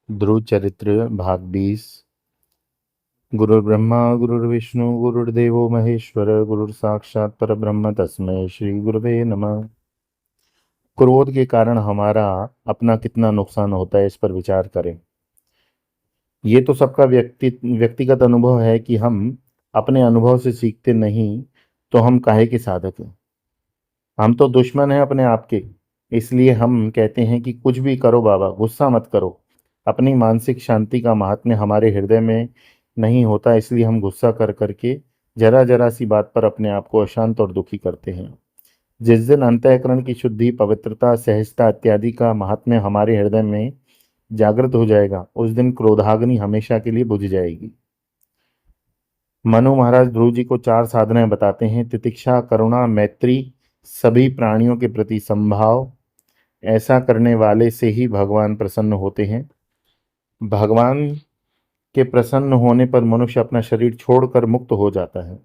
ध्रुव चरित्र भाग 20। गुरुर्ब्रह्मा गुरुर्विष्णु गुरुर्देवो महेश्वर गुरुर साक्षात परब्रह्म तस्मै श्री गुरुवे नमः। क्रोध के कारण हमारा अपना कितना नुकसान होता है, इस पर विचार करें। ये तो सबका व्यक्तिगत अनुभव है कि हम अपने अनुभव से सीखते नहीं, तो हम काहे के साधक हैं। हम तो दुश्मन हैं अपने आप के। इसलिए हम कहते हैं कि कुछ भी करो बाबा, गुस्सा मत करो। अपनी मानसिक शांति का महात्म्य हमारे हृदय में नहीं होता, इसलिए हम गुस्सा कर करके जरा जरा सी बात पर अपने आप को अशांत और दुखी करते हैं। जिस दिन अंतःकरण की शुद्धि, पवित्रता, सहजता इत्यादि का महात्म्य हमारे हृदय में जागृत हो जाएगा, उस दिन क्रोधाग्नि हमेशा के लिए बुझ जाएगी। मनु महाराज ध्रुव जी को 4 साधनाएं बताते हैं: तितिक्षा, करुणा, मैत्री, सभी प्राणियों के प्रति संभाव। ऐसा करने वाले से ही भगवान प्रसन्न होते हैं। भगवान के प्रसन्न होने पर मनुष्य अपना शरीर छोड़कर मुक्त हो जाता है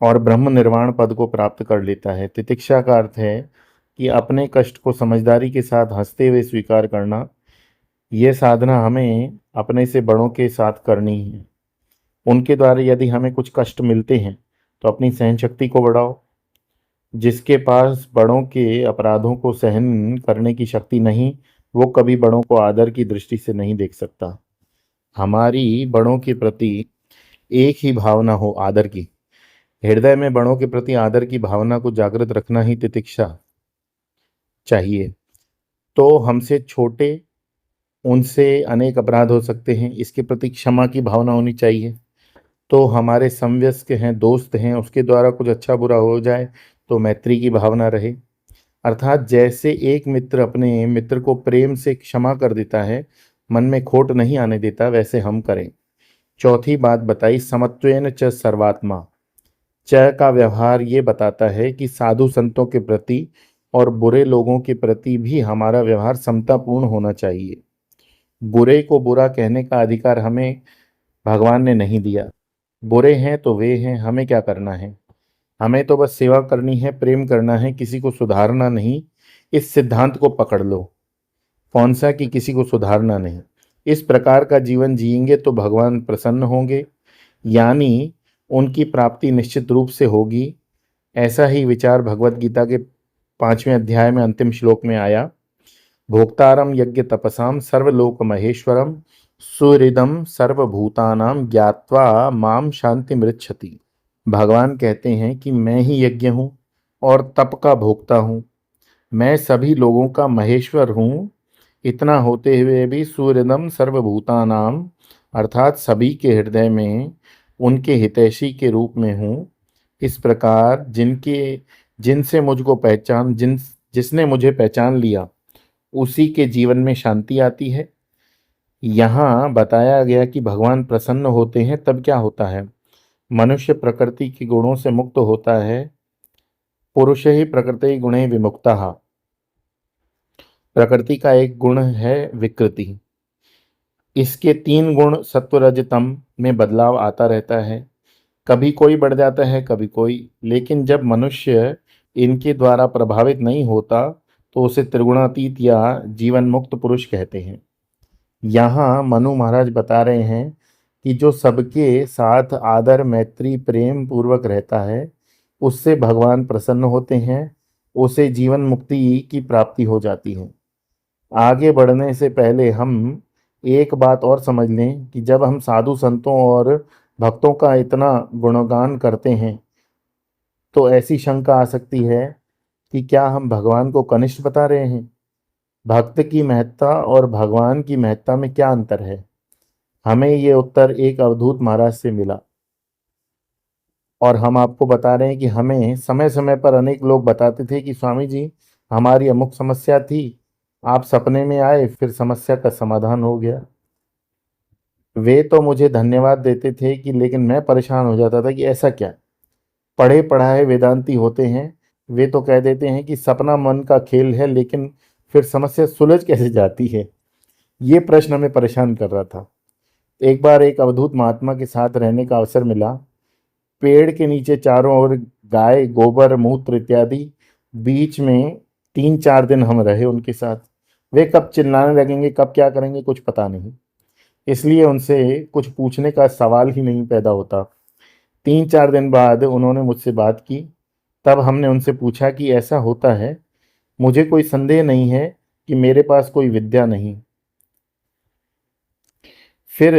और ब्रह्म निर्वाण पद को प्राप्त कर लेता है। तितिक्षा का अर्थ है कि अपने कष्ट को समझदारी के साथ हंसते हुए स्वीकार करना। यह साधना हमें अपने से बड़ों के साथ करनी है। उनके द्वारा यदि हमें कुछ कष्ट मिलते हैं तो अपनी सहन शक्ति को बढ़ाओ। जिसके पास बड़ों के अपराधों को सहन करने की शक्ति नहीं, वो कभी बड़ों को आदर की दृष्टि से नहीं देख सकता। हमारी बड़ों के प्रति एक ही भावना हो, आदर की। हृदय में बड़ों के प्रति आदर की भावना को जागृत रखना ही तितिक्षा चाहिए। तो हमसे छोटे, उनसे अनेक अपराध हो सकते हैं, इसके प्रति क्षमा की भावना होनी चाहिए। तो हमारे समवयस्क हैं, दोस्त हैं, उसके द्वारा कुछ अच्छा बुरा हो जाए तो मैत्री की भावना रहे। अर्थात जैसे एक मित्र अपने मित्र को प्रेम से क्षमा कर देता है, मन में खोट नहीं आने देता, वैसे हम करें। चौथी बात बताई, समत्वेन च सर्वात्मा। च का व्यवहार ये बताता है कि साधु संतों के प्रति और बुरे लोगों के प्रति भी हमारा व्यवहार समतापूर्ण होना चाहिए। बुरे को बुरा कहने का अधिकार हमें भगवान ने नहीं दिया। बुरे हैं तो वे हैं, हमें क्या करना है। हमें तो बस सेवा करनी है, प्रेम करना है, किसी को सुधारना नहीं। इस सिद्धांत को पकड़ लो। कौन सा कि किसी को सुधारना नहीं। इस प्रकार का जीवन जिएंगे तो भगवान प्रसन्न होंगे, यानी उनकी प्राप्ति निश्चित रूप से होगी। ऐसा ही विचार भगवत गीता के 5वें अध्याय में अंतिम श्लोक में आया। भोक्तारम यज्ञ तपसाम सर्वलोक महेश्वरम सुहृदम सर्वभूतानां ज्ञात्वा माम शांति मृच्छति। भगवान कहते हैं कि मैं ही यज्ञ हूँ और तप का भोक्ता हूँ। मैं सभी लोगों का महेश्वर हूँ। इतना होते हुए भी सूर्यदम सर्वभूतानाम, अर्थात सभी के हृदय में उनके हितैषी के रूप में हूँ। इस प्रकार जिनसे मुझको पहचान जिसने मुझे पहचान लिया, उसी के जीवन में शांति आती है। यहाँ बताया गया कि भगवान प्रसन्न होते हैं तब क्या होता है। मनुष्य प्रकृति के गुणों से मुक्त होता है। पुरुष ही प्रकृति गुणे विमुक्तः। प्रकृति का एक गुण है विकृति। इसके 3 गुण सत्व रज तम में बदलाव आता रहता है। कभी कोई बढ़ जाता है, कभी कोई। लेकिन जब मनुष्य इनके द्वारा प्रभावित नहीं होता तो उसे त्रिगुणातीत या जीवन मुक्त पुरुष कहते हैं। यहाँ मनु महाराज बता रहे हैं कि जो सबके साथ आदर, मैत्री, प्रेम पूर्वक रहता है, उससे भगवान प्रसन्न होते हैं, उसे जीवन मुक्ति की प्राप्ति हो जाती है। आगे बढ़ने से पहले हम एक बात और समझ लें कि जब हम साधु संतों और भक्तों का इतना गुणगान करते हैं तो ऐसी शंका आ सकती है कि क्या हम भगवान को कनिष्ठ बता रहे हैं। भक्त की महत्ता और भगवान की महत्ता में क्या अंतर है। हमें ये उत्तर एक अवधूत महाराज से मिला और हम आपको बता रहे हैं कि हमें समय समय पर अनेक लोग बताते थे कि स्वामी जी, हमारी अमुक समस्या थी, आप सपने में आए, फिर समस्या का समाधान हो गया। वे तो मुझे धन्यवाद देते थे कि लेकिन मैं परेशान हो जाता था कि ऐसा क्या। पढ़े पढ़ाए वेदांती होते हैं, वे तो कह देते हैं कि सपना मन का खेल है, लेकिन फिर समस्या सुलझ कैसे जाती है। ये प्रश्न हमें परेशान कर रहा था। एक बार एक अवधूत महात्मा के साथ रहने का अवसर मिला। पेड़ के नीचे चारों ओर गाय, गोबर, मूत्र इत्यादि। बीच में 3-4 दिन हम रहे उनके साथ। वे कब चिल्लाने लगेंगे, कब क्या करेंगे, कुछ पता नहीं। इसलिए उनसे कुछ पूछने का सवाल ही नहीं पैदा होता। 3-4 दिन बाद उन्होंने मुझसे बात की। तब हमने उनसे पूछा कि ऐसा होता है, मुझे कोई संदेह नहीं है कि मेरे पास कोई विद्या नहीं, फिर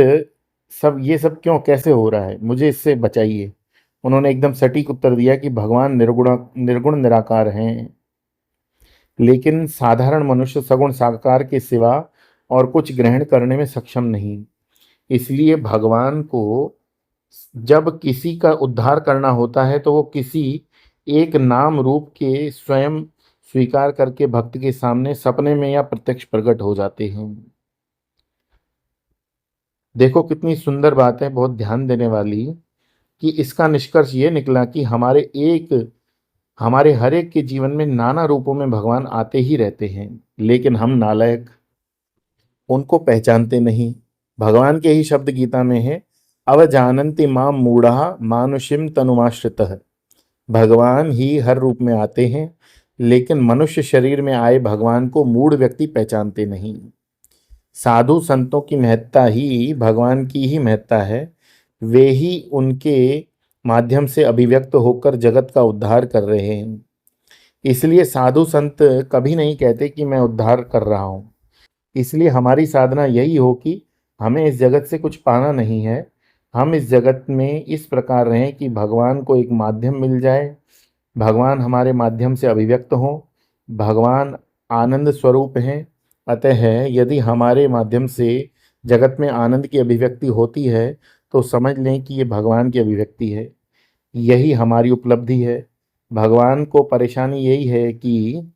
सब क्यों, कैसे हो रहा है, मुझे इससे बचाइए। उन्होंने एकदम सटीक उत्तर दिया कि भगवान निर्गुण निर्गुण निराकार हैं, लेकिन साधारण मनुष्य सगुण साकार के सिवा और कुछ ग्रहण करने में सक्षम नहीं। इसलिए भगवान को जब किसी का उद्धार करना होता है तो वो किसी एक नाम रूप के स्वयं स्वीकार करके भक्त के सामने सपने में या प्रत्यक्ष प्रकट हो जाते हैं। देखो कितनी सुंदर बात है, बहुत ध्यान देने वाली, कि इसका निष्कर्ष ये निकला कि हमारे हर एक के जीवन में नाना रूपों में भगवान आते ही रहते हैं, लेकिन हम नालायक उनको पहचानते नहीं। भगवान के ही शब्द गीता में है, अवजानन्ति माम मूढ़ा मानुषिम तनुमाश्रितः। भगवान ही हर रूप में आते हैं, लेकिन मनुष्य शरीर में आए भगवान को मूढ़ व्यक्ति पहचानते नहीं। साधु संतों की महत्ता ही भगवान की ही महत्ता है। वे ही उनके माध्यम से अभिव्यक्त होकर जगत का उद्धार कर रहे हैं। इसलिए साधु संत कभी नहीं कहते कि मैं उद्धार कर रहा हूँ। इसलिए हमारी साधना यही हो कि हमें इस जगत से कुछ पाना नहीं है। हम इस जगत में इस प्रकार रहें कि भगवान को एक माध्यम मिल जाए, भगवान हमारे माध्यम से अभिव्यक्त हों। भगवान आनंद स्वरूप हैं, अतः यदि हमारे माध्यम से जगत में आनंद की अभिव्यक्ति होती है तो समझ लें कि ये भगवान की अभिव्यक्ति है। यही हमारी उपलब्धि है। भगवान को परेशानी यही है कि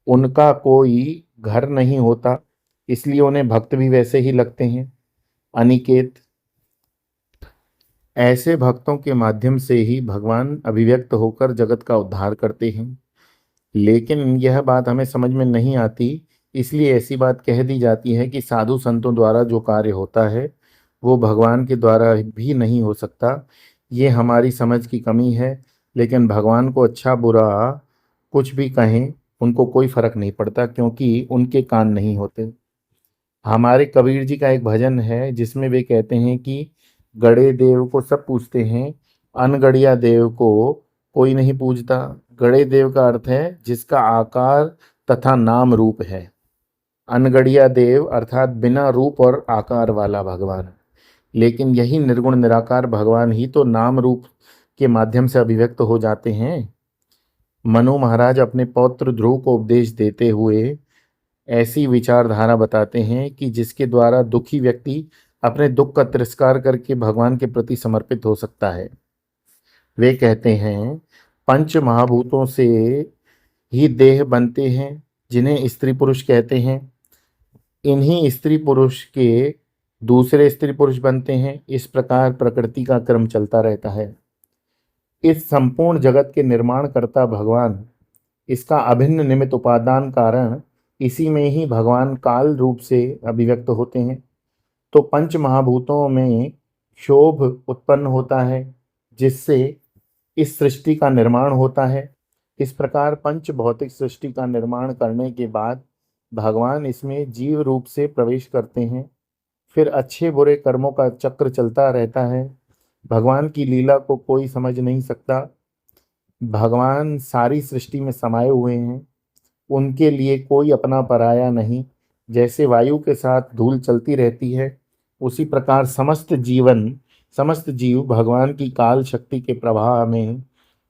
उनका कोई घर नहीं होता, इसलिए उन्हें भक्त भी वैसे ही लगते हैं। अनिकेत, ऐसे भक्तों के माध्यम से ही भगवान अभिव्यक्त होकर जगत का उद्धार करते हैं। लेकिन यह बात हमें समझ में नहीं आती, इसलिए ऐसी बात कह दी जाती है कि साधु संतों द्वारा जो कार्य होता है वो भगवान के द्वारा भी नहीं हो सकता। ये हमारी समझ की कमी है। लेकिन भगवान को अच्छा बुरा कुछ भी कहें, उनको कोई फर्क नहीं पड़ता, क्योंकि उनके कान नहीं होते। हमारे कबीर जी का एक भजन है जिसमें वे कहते हैं कि गड़े देव को सब पूजते हैं, अनगढ़िया देव को कोई नहीं पूजता। गड़े देव का अर्थ है जिसका आकार तथा नाम रूप है। अनगढ़िया देव अर्थात बिना रूप और आकार वाला भगवान। लेकिन यही निर्गुण निराकार भगवान ही तो नाम रूप के माध्यम से अभिव्यक्त हो जाते हैं। मनु महाराज अपने पौत्र ध्रुव को उपदेश देते हुए ऐसी विचारधारा बताते हैं कि जिसके द्वारा दुखी व्यक्ति अपने दुख का तिरस्कार करके भगवान के प्रति समर्पित हो सकता है। वे कहते हैं, पंच महाभूतों से ही देह बनते हैं, जिन्हें स्त्री पुरुष कहते हैं। इन्हीं स्त्री पुरुष के दूसरे स्त्री पुरुष बनते हैं। इस प्रकार प्रकृति का क्रम चलता रहता है। इस संपूर्ण जगत के निर्माण कर्ता भगवान, इसका अभिन्न निमित्त उपादान कारण, इसी में ही भगवान काल रूप से अभिव्यक्त होते हैं। तो पंच महाभूतों में क्षोभ उत्पन्न होता है, जिससे इस सृष्टि का निर्माण होता है। इस प्रकार पंच भौतिक सृष्टि का निर्माण करने के बाद भगवान इसमें जीव रूप से प्रवेश करते हैं। फिर अच्छे बुरे कर्मों का चक्र चलता रहता है। भगवान की लीला को कोई समझ नहीं सकता। भगवान सारी सृष्टि में समाये हुए हैं, उनके लिए कोई अपना पराया नहीं। जैसे वायु के साथ धूल चलती रहती है, उसी प्रकार समस्त जीव भगवान की काल शक्ति के प्रभाव में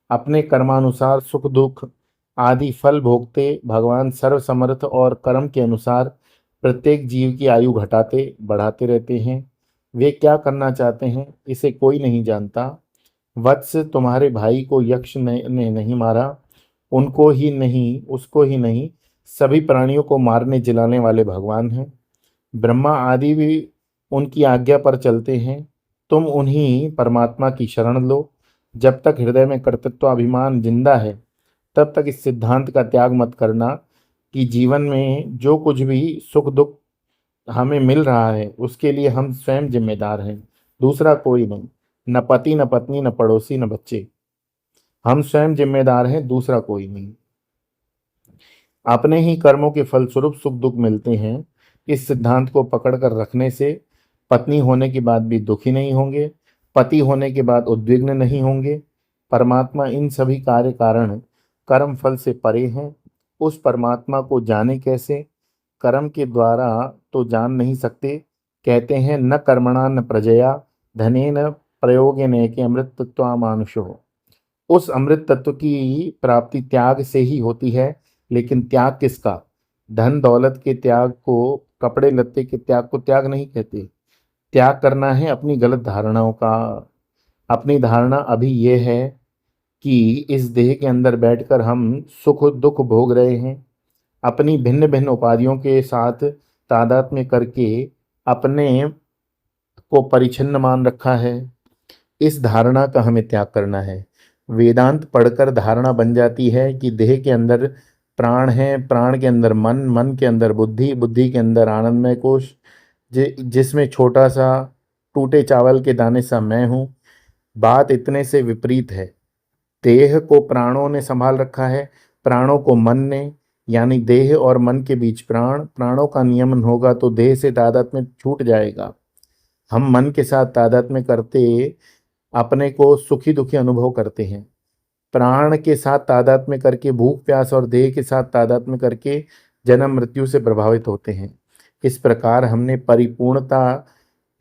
अपने कर्मानुसार सुख दुख आदि फल भोगते, भगवान सर्वसमर्थ और कर्म के अनुसार प्रत्येक जीव की आयु घटाते बढ़ाते रहते हैं। वे क्या करना चाहते हैं इसे कोई नहीं जानता। वत्स, तुम्हारे भाई को यक्ष ने नहीं मारा, उनको ही नहीं, उसको ही नहीं, सभी प्राणियों को मारने जिलाने वाले भगवान हैं। ब्रह्मा आदि भी उनकी आज्ञा पर चलते हैं। तुम उन्हीं परमात्मा की शरण लो। जब तक हृदय में कर्तृत्वाभिमान जिंदा है, तब तक इस सिद्धांत का त्याग मत करना कि जीवन में जो कुछ भी सुख दुख हमें मिल रहा है उसके लिए हम स्वयं जिम्मेदार हैं, दूसरा कोई नहीं। न पति, न पत्नी, न पड़ोसी, न बच्चे। हम स्वयं जिम्मेदार हैं, दूसरा कोई नहीं। अपने ही कर्मों के फलस्वरूप सुख दुख मिलते हैं। इस सिद्धांत को पकड़कर रखने से पत्नी होने के बाद भी दुखी नहीं होंगे, पति होने के बाद उद्विग्न नहीं होंगे। परमात्मा इन सभी कार्य कारण कर्म फल से परे हैं। उस परमात्मा को जाने कैसे? कर्म के द्वारा तो जान नहीं सकते। कहते हैं न कर्मणा न प्रजया धनेन प्रयोगेन के अमृत तत्वामानुषो। उस अमृत तत्व की प्राप्ति त्याग से ही होती है। लेकिन त्याग किसका? धन दौलत के त्याग को, कपड़े लत्ते के त्याग को त्याग नहीं कहते। त्याग करना है अपनी गलत धारणाओं का। अपनी धारणा अभी यह है कि इस देह के अंदर बैठकर हम सुख दुख भोग रहे हैं। अपनी भिन्न भिन्न उपाधियों के साथ तादात्म्य करके अपने को परिच्छिन्न मान रखा है। इस धारणा का हमें त्याग करना है। वेदांत पढ़कर धारणा बन जाती है कि देह के अंदर प्राण है, प्राण के अंदर मन, मन के अंदर बुद्धि, बुद्धि के अंदर आनंदमय कोश, जिसमें छोटा सा टूटे चावल के दाने सा मैं हूँ। बात इतने से विपरीत है। देह को प्राणों ने संभाल रखा है, प्राणों को मन ने। यानी देह और मन के बीच प्राण, प्राणों का नियमन होगा तो देह से तादात्म्य छूट जाएगा। हम मन के साथ तादात्म्य करते अपने को सुखी दुखी अनुभव करते हैं। प्राण के साथ तादात्म्य करके भूख प्यास, और देह के साथ तादात्म्य करके जन्म मृत्यु से प्रभावित होते हैं। इस प्रकार हमने परिपूर्णता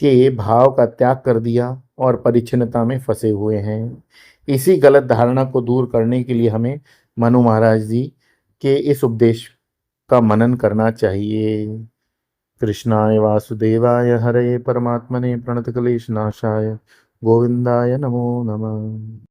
के भाव का त्याग कर दिया और परिच्छिन्नता में फंसे हुए हैं। इसी गलत धारणा को दूर करने के लिए हमें मनु महाराज जी के इस उपदेश का मनन करना चाहिए। कृष्णाय वासुदेवाय हरे परमात्मने प्रणतक्लेशनाशाय गोविंदाय नमो नमः।